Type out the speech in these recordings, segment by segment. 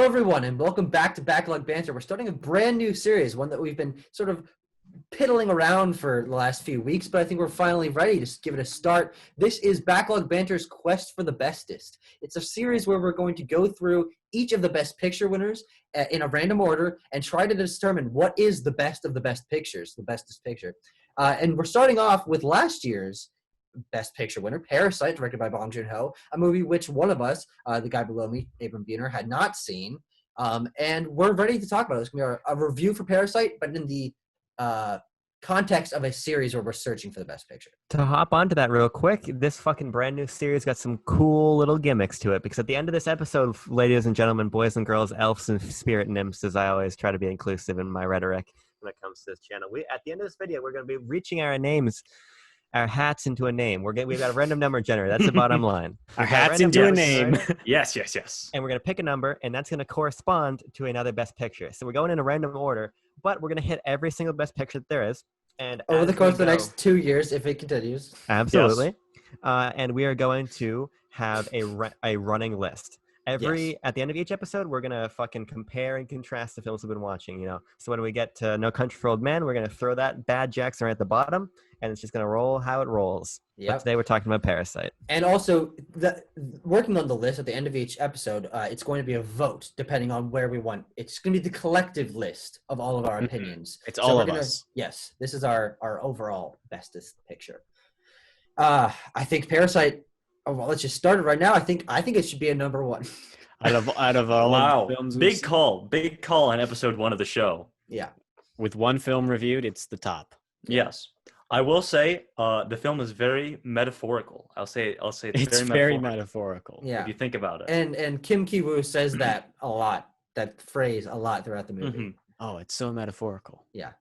everyone, and welcome back to Back Log Banter. We're starting a brand new series, one that we've been sort of piddling around for the last few weeks, but I think we're finally ready to give it a start. This is Back Log Banter's Quest for the Bestest. It's a series where we're going to go through each of the Best Picture winners in a random order and try to determine what is the best of the best pictures, the bestest picture. And we're starting off with last year's Best Picture winner, Parasite, directed by Bong Joon-ho, a movie which one of us, the guy below me, Abram Biener, had not seen. And we're ready to talk about it. It's going to be a review for Parasite, but in the context of a series where we're searching for the best picture. To hop onto that real quick, this fucking brand new series got some cool little gimmicks to it, because at the end of this episode, ladies and gentlemen, boys and girls, elves and spirit nymphs, as I always try to be inclusive in my rhetoric when it comes to this channel, at the end of this video, we're going to be reaching our hats into a name. We've got a random number generator. That's the bottom line. Our hats into a name. Yes. And we're going to pick a number, and that's going to correspond to another best picture. So we're going in a random order, but we're going to hit every single best picture that there is. And over the course of the next 2 years, if it continues. Absolutely. Yes. And we are going to have a running list. At the end of each episode, we're going to fucking compare and contrast the films we've been watching, you know. So when we get to No Country for Old Men, we're going to throw that bad Jackson right at the bottom, and it's just going to roll how it rolls. Yep. But today we're talking about Parasite. And also, working on the list at the end of each episode, it's going to be a vote, depending on where we want. It's going to be the collective list of all of our opinions. It's all of us. Yes, this is our overall bestest picture. I think Parasite... Oh, well, let's just start it right now. I think it should be a number one. Out of all the films, big call on episode 1 of the show. Yeah, with one film reviewed, it's the top. Yes, I will say the film is very metaphorical. I'll say it's very metaphorical. Yeah, if you think about it. And Kim Ki-woo says that a lot. That phrase a lot throughout the movie. Mm-hmm. Oh, it's so metaphorical. Yeah.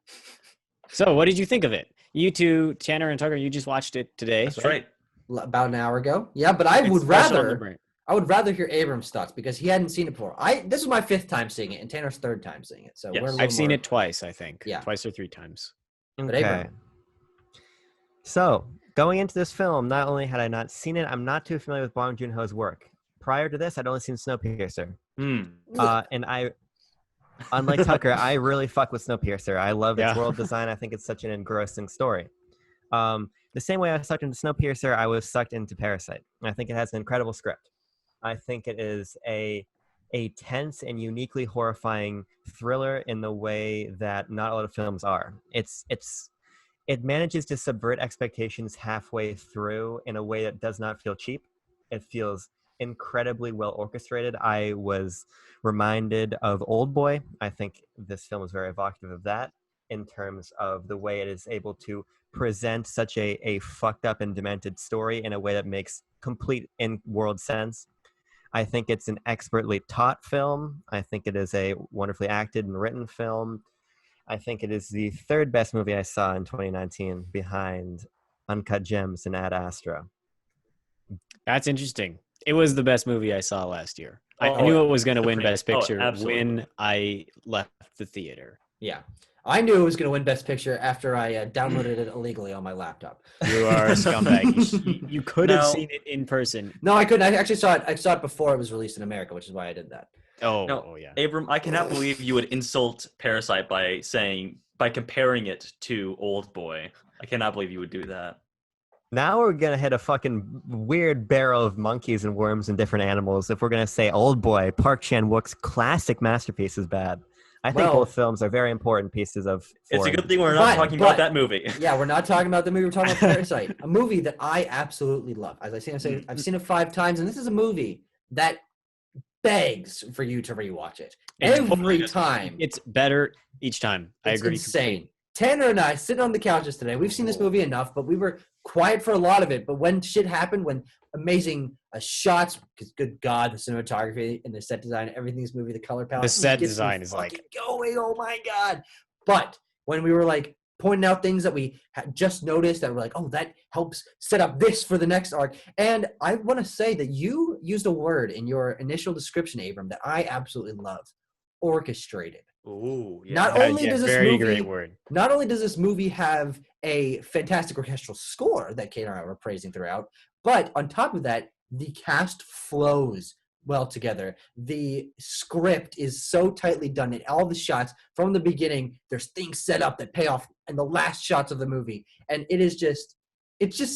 So, what did you think of it? You two, Tanner and Tucker, you just watched it today. That's right. About an hour ago. Yeah, but I would rather hear Abram's thoughts because he hadn't seen it before. This is my 5th time seeing it and Tanner's 3rd time seeing it. So yes. I've seen it twice, I think. Yeah. Twice or 3 times. Okay. So, going into this film, not only had I not seen it, I'm not too familiar with Bong Joon-ho's work. Prior to this, I'd only seen Snowpiercer. And I, unlike Tucker, I really fuck with Snowpiercer. I love its world design. I think it's such an engrossing story. The same way I was sucked into Snowpiercer, I was sucked into Parasite. I think it has an incredible script. I think it is a tense and uniquely horrifying thriller in the way that not a lot of films are. It manages to subvert expectations halfway through in a way that does not feel cheap. It feels incredibly well orchestrated. I was reminded of Oldboy. I think this film is very evocative of that in terms of the way it is able to present such a fucked up and demented story in a way that makes complete in-world sense. I think it's an expertly taught film. I think it is a wonderfully acted and written film. I think it is the 3rd best movie I saw in 2019 behind Uncut Gems and Ad Astra. That's interesting. It was the best movie I saw last year. I knew it was going to win Best Picture when I left the theater. Yeah. I knew it was going to win Best Picture after I downloaded it illegally on my laptop. You are a scumbag. You could have seen it in person. No, I couldn't. I actually saw it. I saw it before it was released in America, which is why I did that. Oh, yeah. Abram, I cannot believe you would insult Parasite by comparing it to Oldboy. I cannot believe you would do that. Now we're going to hit a fucking weird barrel of monkeys and worms and different animals if we're going to say Oldboy, Park Chan-wook's classic masterpiece, is bad. I think both films are very important pieces of It's a good thing we're not talking about that movie. Yeah, we're not talking about the movie. We're talking about Parasite, a movie that I absolutely love. As I've seen it 5 times, and this is a movie that begs for you to rewatch it every time. It's better each time. I agree. It's insane. Tanner and I sitting on the couches today. We've seen this movie enough, but we were quiet for a lot of it. But when shit happened, when amazing shots, because good God, the cinematography and the set design, everything in this movie, the color palette. The set design is like going, oh my God. But when we were like pointing out things that we had just noticed that were like, oh, that helps set up this for the next arc. And I want to say that you used a word in your initial description, Abram, that I absolutely love. Orchestrated. Ooh, yeah. Not only does this movie have a fantastic orchestral score that Kate and I were praising throughout, but on top of that, the cast flows well together. The script is so tightly done in all the shots from the beginning. There's things set up that pay off in the last shots of the movie, and it's just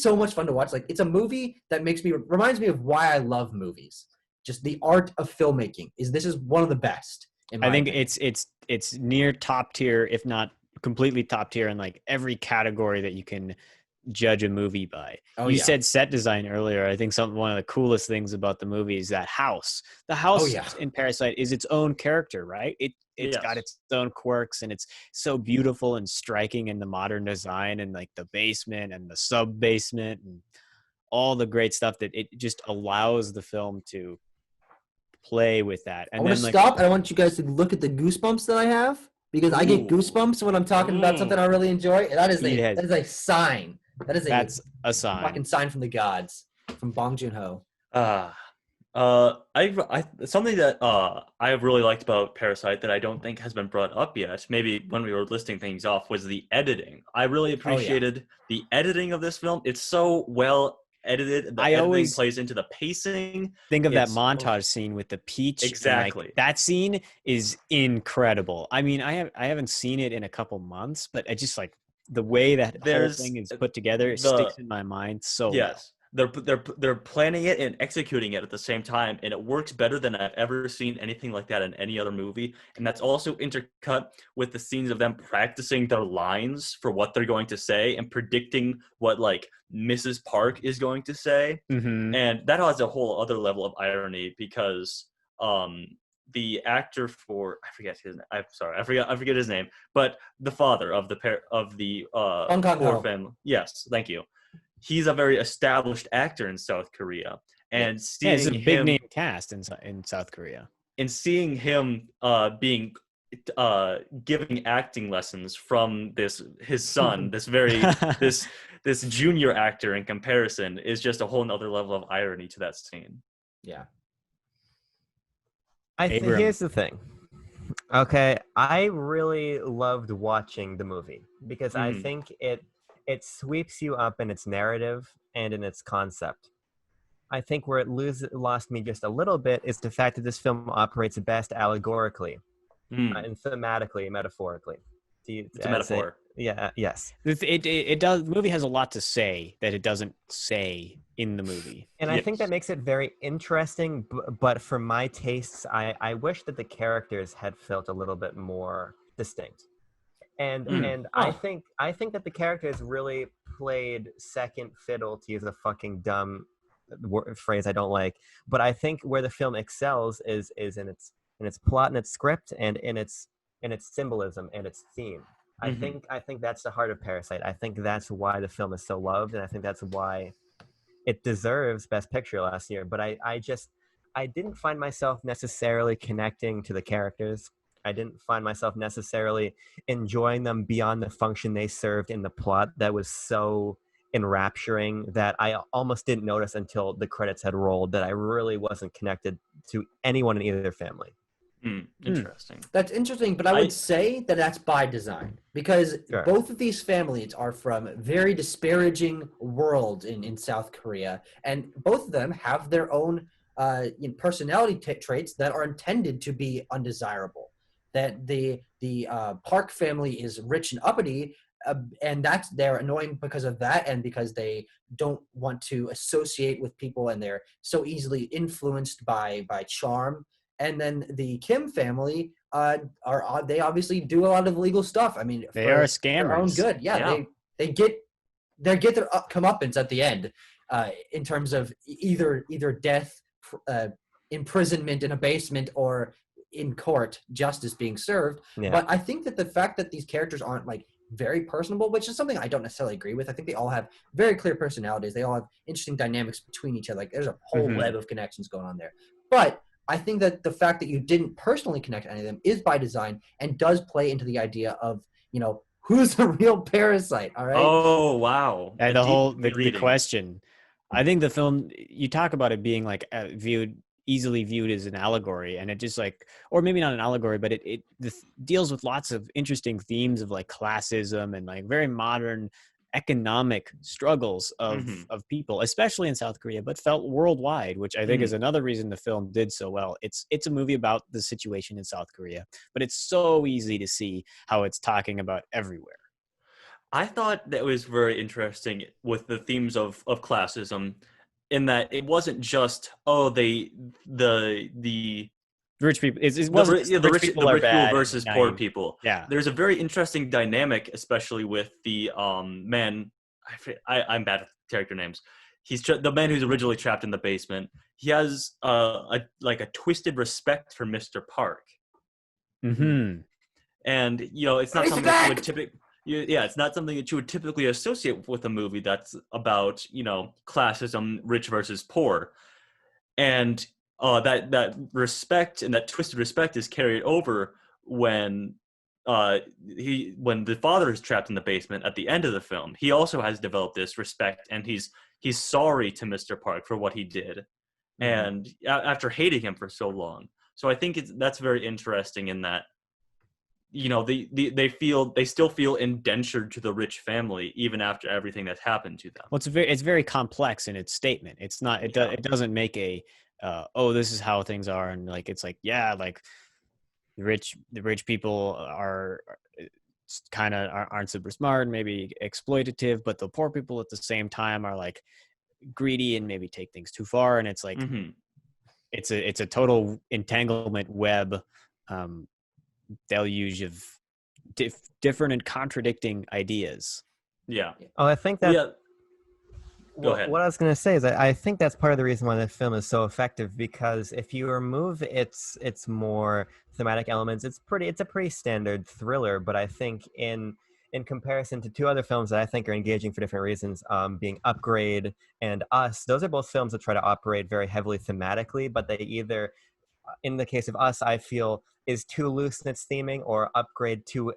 so much fun to watch. Like, it's a movie that reminds me of why I love movies. Just the art of filmmaking this is one of the best. I think opinion. it's near top tier, if not completely top tier, in like every category that you can judge a movie by. You said set design earlier. I think one of the coolest things about the movie is that house. The house in Parasite is its own character, right? It's got its own quirks, and it's so beautiful and striking in the modern design, and like the basement and the sub basement and all the great stuff that it just allows the film to play with that. And I want to stop, and I want you guys to look at the goosebumps that I have, because I get goosebumps when I'm talking about something I really enjoy. And that is a sign. That's a sign. Fucking sign from the gods, from Bong Joon-ho. Something that I have really liked about Parasite that I don't think has been brought up yet, maybe when we were listing things off, was the editing. I really appreciated the editing of this film. It's so well edited. The editing plays into the pacing. Think of that montage scene with the peach. Exactly. Like, that scene is incredible. I mean, I haven't seen it in a couple months, but I just like the way that whole thing is put together. It sticks in my mind so well. They're planning it and executing it at the same time, and it works better than I've ever seen anything like that in any other movie. And that's also intercut with the scenes of them practicing their lines for what they're going to say and predicting what like Mrs. Park is going to say. Mm-hmm. And that has a whole other level of irony, because the actor I forget his name, but the father of the poor family. Yes, thank you. He's a very established actor in South Korea, and seeing it's a big name cast in South Korea. And seeing him being giving acting lessons from his son, this junior actor in comparison, is just a whole nother level of irony to that scene. Yeah. Here's the thing. Okay, I really loved watching the movie because I think it sweeps you up in its narrative and in its concept. I think where it lost me just a little bit is the fact that this film operates best allegorically and thematically, metaphorically. It's a metaphor. Yes. It does. The movie has a lot to say that it doesn't say in the movie. And I think that makes it very interesting, but for my tastes, I wish that the characters had felt a little bit more distinct. And I think that the characters really played second fiddle, to use a fucking dumb phrase I don't like. But I think where the film excels is in its plot and its script and in its symbolism and its theme. I think that's the heart of Parasite. I think that's why the film is so loved, and I think that's why it deserves Best Picture last year. But I didn't find myself necessarily connecting to the characters. I didn't find myself necessarily enjoying them beyond the function they served in the plot that was so enrapturing that I almost didn't notice until the credits had rolled that I really wasn't connected to anyone in either family. Interesting. That's interesting, but I would say that that's by design, because both of these families are from very disparaging worlds in South Korea, and both of them have their own personality traits that are intended to be undesirable. That the Park family is rich and uppity, and they're annoying because of that, and because they don't want to associate with people, and they're so easily influenced by charm. And then the Kim family they obviously do a lot of illegal stuff. I mean, they are scammers. Their own good. Yeah. They get their comeuppance at the end, in terms of either death, imprisonment in a basement, or in court, justice being served. Yeah. But I think that the fact that these characters aren't like very personable, which is something I don't necessarily agree with. I think they all have very clear personalities. They all have interesting dynamics between each other. Like, there's a whole web of connections going on there. But I think that the fact that you didn't personally connect to any of them is by design and does play into the idea of, who's the real parasite, all right? Oh, wow. And the question. I think the film, you talk about it being like easily viewed as an allegory, and it just like, or maybe not an allegory, but it deals with lots of interesting themes of like classism and like very modern economic struggles of people, especially in South Korea, but felt worldwide, which I think is another reason the film did so well. It's a movie about the situation in South Korea, but it's so easy to see how it's talking about everywhere. I thought that was very interesting with the themes of classism, in that it wasn't just the rich people. The rich people versus poor people. Yeah, there's a very interesting dynamic, especially with the man. I'm bad at character names. He's the man who's originally trapped in the basement. He has a twisted respect for Mr. Park. Mm-hmm. And it's not something that you would typically. Yeah, it's not something that you would typically associate with a movie that's about classism, rich versus poor, and that respect and that twisted respect is carried over when the father is trapped in the basement at the end of the film. He also has developed this respect, and he's sorry to Mr. Park for what he did, and after hating him for so long. So I think that's very interesting in that. They still feel indentured to the rich family even after everything that's happened to them. Well, it's very complex in its statement. It's not it doesn't make a this is how things are, and it's like the rich people are kind of aren't super smart and maybe exploitative, but the poor people at the same time are like greedy and maybe take things too far, and it's like it's a total entanglement web. Deluge of different and contradicting ideas. Yeah. Oh, I think that. Yeah. Go ahead. What I was going to say is I think that's part of the reason why the film is so effective, because if you remove its more thematic elements, it's a pretty standard thriller. But I think in comparison to two other films that I think are engaging for different reasons, being Upgrade and Us, those are both films that try to operate very heavily thematically, but they either, in the case of Us, I feel is too loose in its theming, or Upgrade too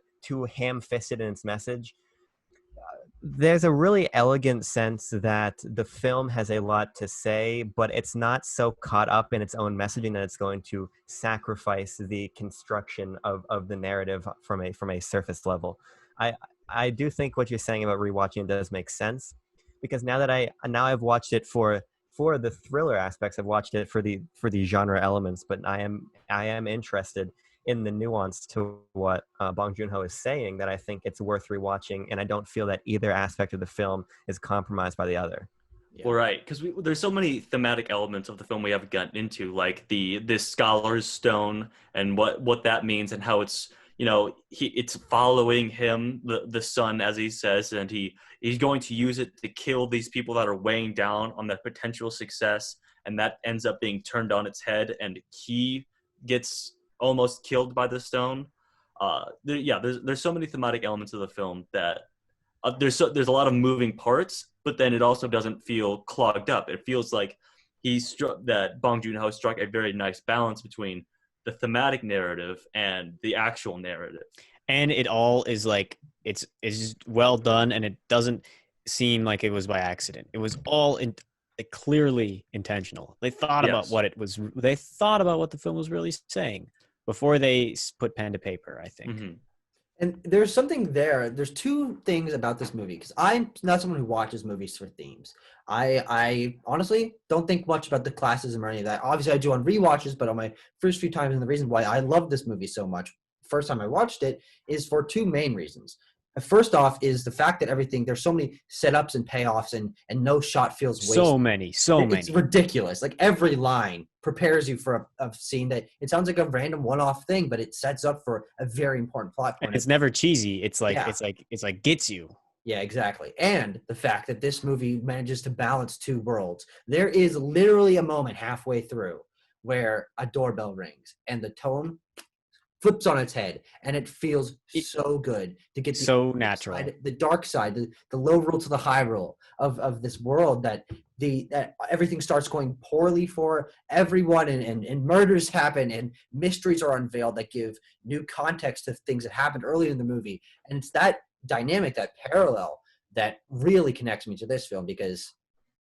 ham-fisted in its message. There's a really elegant sense that the film has a lot to say, but it's not so caught up in its own messaging that it's going to sacrifice the construction of the narrative from a surface level. I do think what you're saying about rewatching it does make sense, because now I've watched it for the thriller aspects. I've watched it for the genre elements, but I am interested in the nuance to what Bong Joon-ho is saying, that I think it's worth rewatching, and I don't feel that either aspect of the film is compromised by the other. Yeah. Well, right, because there's so many thematic elements of the film we haven't gotten into, like this scholar's stone and what that means, and how it's it's following him, the son, as he says, and he's going to use it to kill these people that are weighing down on their potential success, and that ends up being turned on its head, and he gets almost killed by the stone. There's so many thematic elements of the film that there's a lot of moving parts, but then it also doesn't feel clogged up. It feels like Bong Joon-ho struck a very nice balance between the thematic narrative and the actual narrative. And it all is it's just well done, and it doesn't seem like it was by accident. It was all clearly intentional. They thought about they thought about what the film was really saying before they put pen to paper, I think. Mm-hmm. And there's something there. There's two things about this movie, because I'm not someone who watches movies for themes. I honestly don't think much about the classism or any of that. Obviously, I do on rewatches, but on my first few times, and the reason why I love this movie so much, first time I watched it, is for two main reasons. First off is the fact that there's so many setups and payoffs, and no shot feels wasted. So many. It's ridiculous. Like, every line prepares you for a scene that it sounds like a random one-off thing, but it sets up for a very important plot point. And it's never cheesy. It's like gets you. Yeah, exactly. And the fact that this movie manages to balance two worlds. There is literally a moment halfway through where a doorbell rings and the tone flips on its head, and it feels so good to get so natural side, the dark side, the low rule to the high rule of this world, that everything starts going poorly for everyone, and murders happen, and mysteries are unveiled that give new context to things that happened earlier in the movie. And it's that dynamic, that parallel, that really connects me to this film, because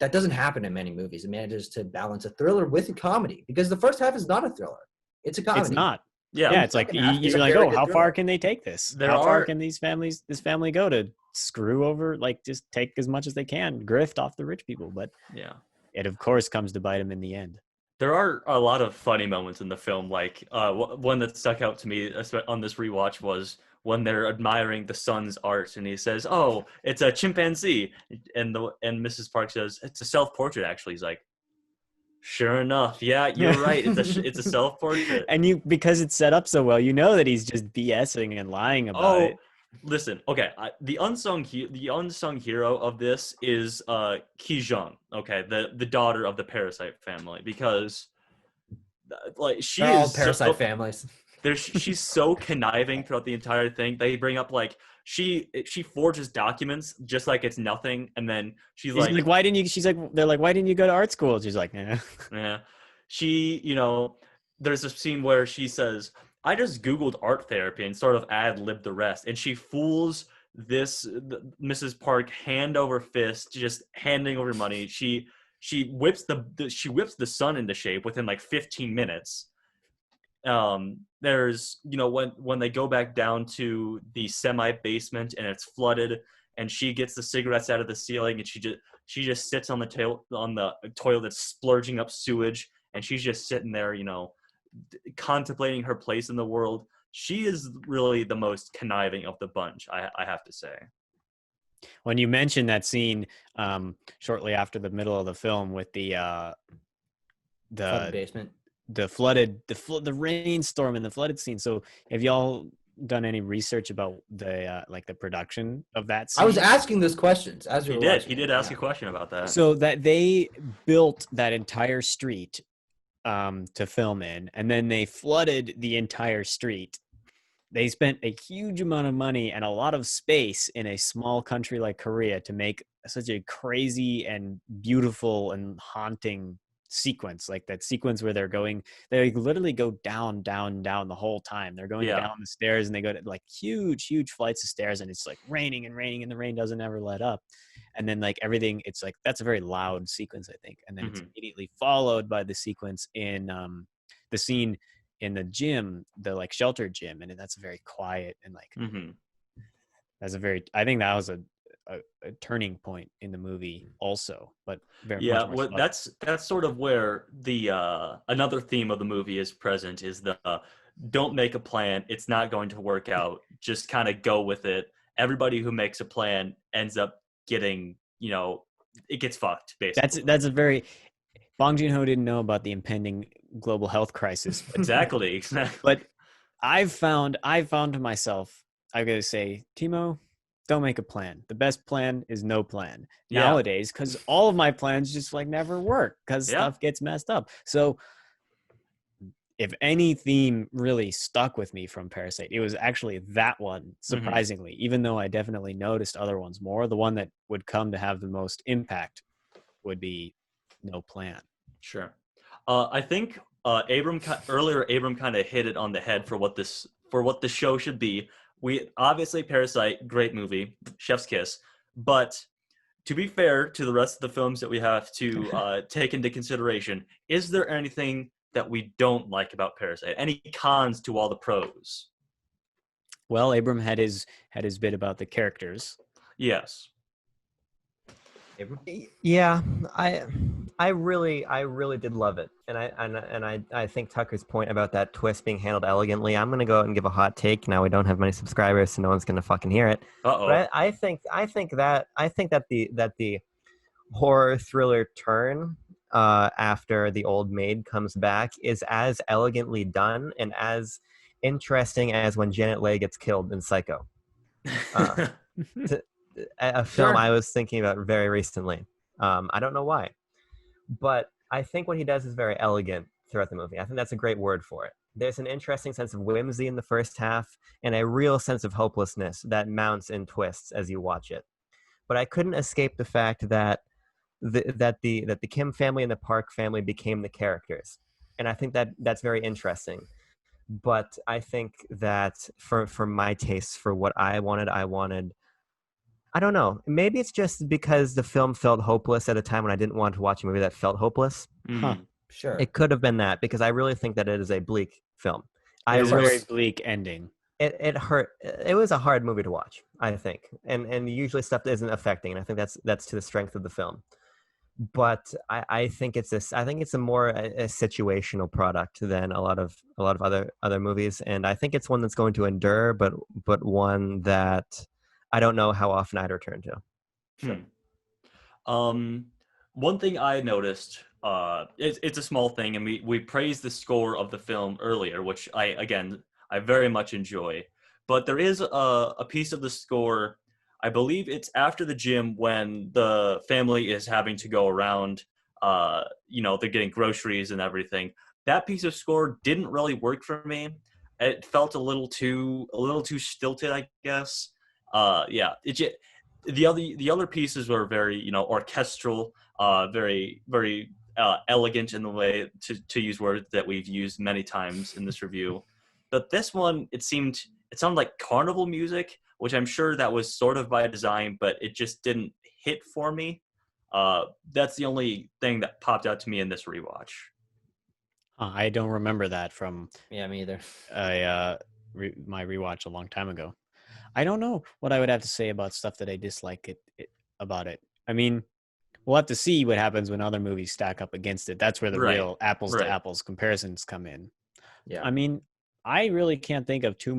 that doesn't happen in many movies. It manages to balance a thriller with a comedy, because the first half is not a thriller. It's a comedy. It's not. Yeah, it's like you're like, how far can they take this? How far can this family go to screw over, like just take as much as they can, grift off the rich people. But yeah, it of course comes to bite them in the end. There are a lot of funny moments in the film. Like one that stuck out to me on this rewatch was when they're admiring the son's art, and he says, "Oh, it's a chimpanzee," and Mrs. Park says, "It's a self-portrait." Actually, he's like, "Sure enough, yeah, you're right. It's a self-portrait." And because it's set up so well, you know that he's just BSing and lying about it. Listen, okay. The unsung hero of this is Ki Jung. Okay, the daughter of the Parasite family, because like They're all Parasite families. She's so conniving throughout the entire thing. They bring up like she forges documents just like it's nothing, and then she's like, "Why didn't you?" She's like, "They're like, why didn't you go to art school?" She's like, "Yeah." Yeah. She, there's a scene where she says, I just Googled art therapy and sort of ad-libbed the rest. And she fools Mrs. Park hand over fist, just handing over money. She whips the son into shape within like 15 minutes. There's, when they go back down to the semi-basement and it's flooded, and she gets the cigarettes out of the ceiling, and she just sits on the toilet that's splurging up sewage, and she's just sitting there, contemplating her place in the world. She is really the most conniving of the bunch, I have to say. When you mentioned that scene shortly after the middle of the film with the basement, the rainstorm and the flooded scene. So have y'all done any research about the the production of that scene? I was asking those questions as he did ask a question about that. So that they built that entire street to film in, and then they flooded the entire street. They spent a huge amount of money and a lot of space in a small country like Korea to make such a crazy and beautiful and haunting sequence, like that sequence where they literally go down the whole time. They're going down the stairs, and they go to like huge flights of stairs, and it's like raining and the rain doesn't ever let up. And then like everything, it's like, that's a very loud sequence, I think. And then it's immediately followed by the sequence in the scene in the gym, the like shelter gym, and that's very quiet and like that's I think that was a turning point in the movie also, but very much more that's sort of where the another theme of the movie is present, is the don't make a plan, it's not going to work out, just kind of go with it. Everybody who makes a plan ends up getting, it gets fucked, basically. That's a very Bong Joon-ho didn't know about the impending global health crisis. Exactly. But I've found to myself, I gotta say, Timo, don't make a plan. The best plan is no plan nowadays, because all of my plans just like never work because stuff gets messed up. So if any theme really stuck with me from Parasite, it was actually that one, surprisingly, even though I definitely noticed other ones more. The one that would come to have the most impact would be no plan. Sure. I think Abram kind of hit it on the head for what the show should be. We obviously, Parasite, great movie, chef's kiss. But to be fair to the rest of the films that we have to take into consideration, is there anything that we don't like about Parasite? Any cons to all the pros? Well, Abram had his bit about the characters. Yes. Yeah, I really did love it, and I think Tucker's point about that twist being handled elegantly. I'm gonna go out and give a hot take. Now we don't have many subscribers, so no one's gonna fucking hear it. But I think that the horror thriller turn after the old maid comes back is as elegantly done and as interesting as when Janet Leigh gets killed in Psycho. A film I was thinking about very recently. I don't know why, but I think what he does is very elegant throughout the movie. I think that's a great word for it. There's an interesting sense of whimsy in the first half and a real sense of hopelessness that mounts in twists as you watch it. But I couldn't escape the fact that the Kim family and the Park family became the characters, and I think that's very interesting. But I think that for my tastes, for what I wanted, I don't know. Maybe it's just because the film felt hopeless at a time when I didn't want to watch a movie that felt hopeless. Sure. It could have been that, because I really think that it is a bleak film. It's a very bleak ending. it hurt. It was a hard movie to watch, I think, and usually stuff isn't affecting, and I think that's to the strength of the film. But I think it's this. I think it's a more a situational product than a lot of other movies, and I think it's one that's going to endure, but one that I don't know how often I'd return to. Sure. One thing I noticed, it's a small thing, and we praised the score of the film earlier, which I very much enjoy. But there is a piece of the score, I believe it's after the gym when the family is having to go around, they're getting groceries and everything. That piece of score didn't really work for me. It felt a little too stilted, I guess. The other pieces were very, orchestral, very, very elegant in the way to use words that we've used many times in this review. But this one, it sounded like carnival music, which I'm sure that was sort of by design, but it just didn't hit for me. That's the only thing that popped out to me in this rewatch. I don't remember that from me either. My rewatch a long time ago. I don't know what I would have to say about stuff that I dislike about it. I mean, we'll have to see what happens when other movies stack up against it. That's where the real apples to apples comparisons come in. Yeah. I mean, I really can't think of too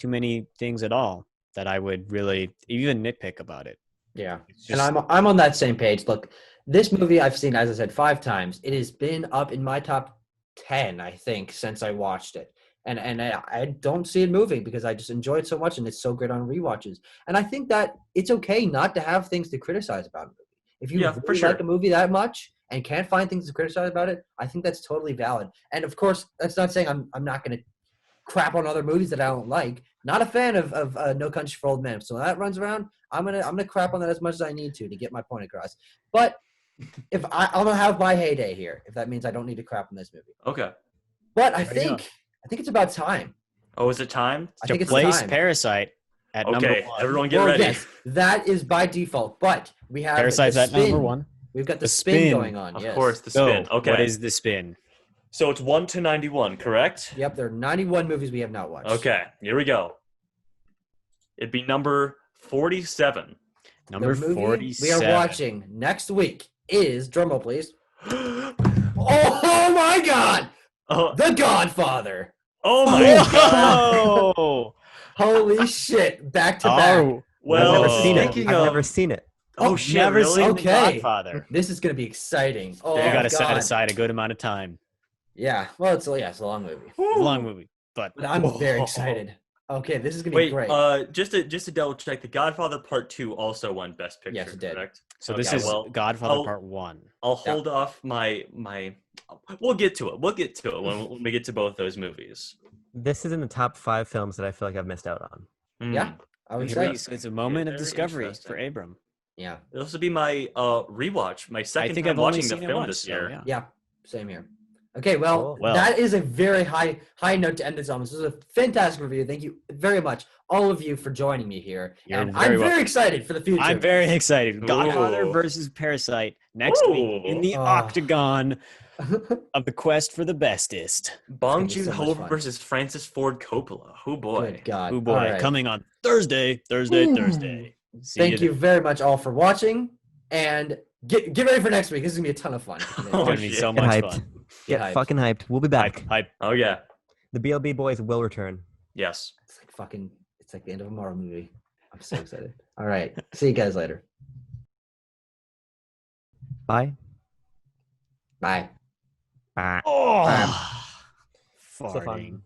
many things at all that I would really even nitpick about it. Yeah. And I'm on that same page. Look, this movie I've seen, as I said, 5 times. It has been up in my top 10, I think, since I watched it. And I don't see it moving because I just enjoy it so much, and it's so great on rewatches. And I think that it's okay not to have things to criticize about a movie. If you really like a movie that much and can't find things to criticize about it, I think that's totally valid. And of course, that's not saying I'm not going to crap on other movies that I don't like. Not a fan of No Country for Old Men. So when that runs around, I'm gonna crap on that as much as I need to get my point across. But if I'm gonna have my heyday here, if that means I don't need to crap on this movie. Okay. But I think it's about time. Oh, is it time? I think it's place time. Parasite at number 1. Everyone get ready. Yes, that is by default. But we have Parasite's at number 1. We've got the spin going on. Of course, the spin. Okay. What is the spin? So it's 1 to 91, correct? Yep, there are 91 movies we have not watched. Okay, here we go. It'd be number 47. Number 47. We are watching next week is, drumroll please. Oh my God! The Godfather. Oh my God! Oh! Holy shit! Back to back. Well, I've never seen it. Oh shit! Never really? seen Okay. The Godfather. This is gonna be exciting. Oh, You got to set God. aside a good amount of time. Yeah. Well, it's a long movie. It's a long movie, but I'm very excited. Okay, this is gonna be great. Just to double check, The Godfather Part 2 also won Best Picture. Yes, it did. Correct? So this is Godfather Part 1. I'll hold off my. We'll get to it. We'll get to it when we get to both those movies. This is in the top 5 films that I feel like I've missed out on. Yeah, I would say. So it's a moment of Very discovery interesting. for Abram. Yeah. This will be my rewatch, my second time I've only watching the seen it film once, this so, year. Yeah. Same here. Okay, well, Well. that is a very high note to end this on. This was a fantastic review. Thank you very much, all of you, for joining me here. You're And very I'm very welcome. excited for the future. I'm very excited. Godfather Ooh. versus Parasite next week in the octagon of the quest for the bestest. Bong It's gonna be so Joon-ho much fun. versus Francis Ford Coppola. Oh boy. Good God. Oh boy, All right. coming on Thursday. Ooh. See Thank you then. very much all for watching, and get ready for next week. This is gonna be a ton of fun. It's Oh, gonna be shit. so Get much hyped. fun. Get hyped. fucking hyped. We'll be back. Hype. Oh yeah. The BLB boys will return. Yes. It's like the end of a Marvel movie. I'm so excited. All right. See you guys later. Bye. Bye. Bye. Oh, So fun. farting.